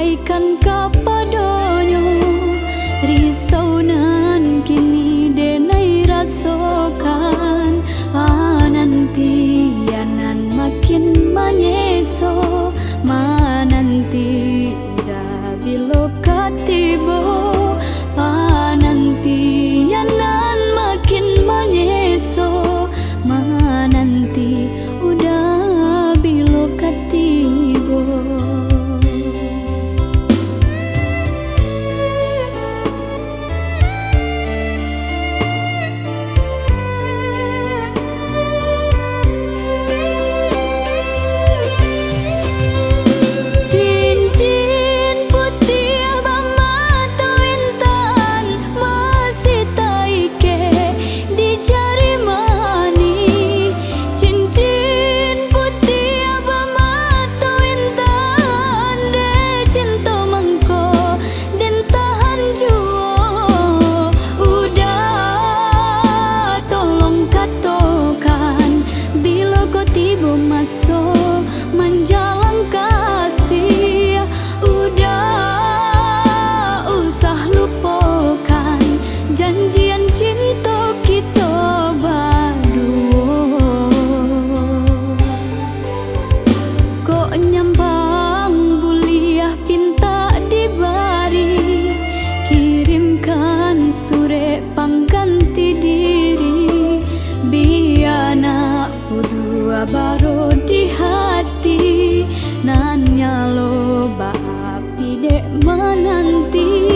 sampaikan kapadonyo, risau nan kini denai rasokan, nantianan makin manyeso, mananti udah bilok katibo, nantianan makin manyeso, mananti udah bilok katibo. Masuk menjalang kasih, udah usah lupakan janjian cinta kita berdua. Kok nyambang buliah pinta dibari, kirimkan surat pengganti diri, biar anakku dua baru di hati, nanya lo bapi dek menanti,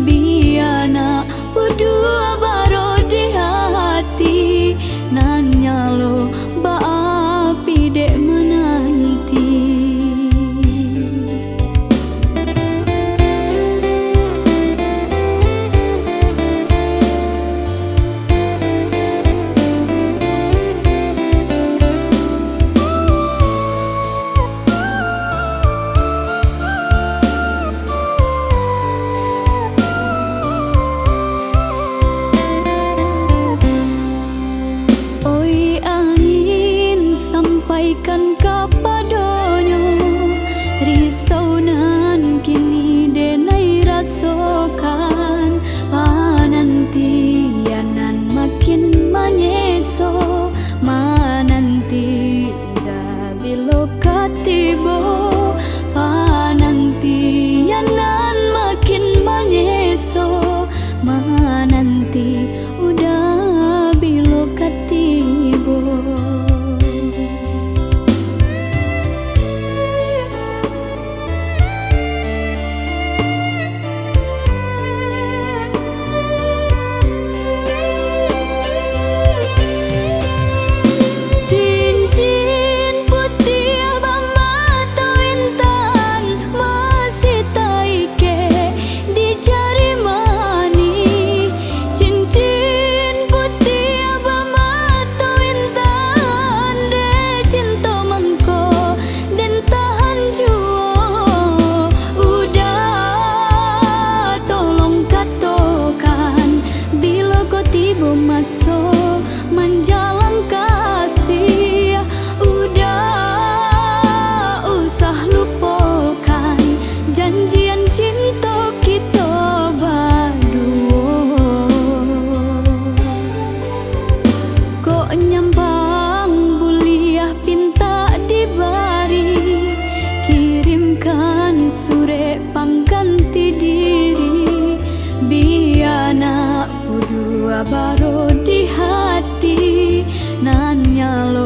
biar anak berdua baru di hati, nanya lo bapi dek menanti. Sampaikan kapadonyo, risau nan kini denai rasokan, nantianan makin manyeso, mananti udah bilok katibo, nantianan makin manyeso, mananti udah bilok katibo. Masuk menjalang kasih, udah usah lupakan janjian cinta kita berdua. Kok nyambang buliah pinta dibari, kirimkan surat pengganti diri, biar anakku dua baru di hati, nanya lo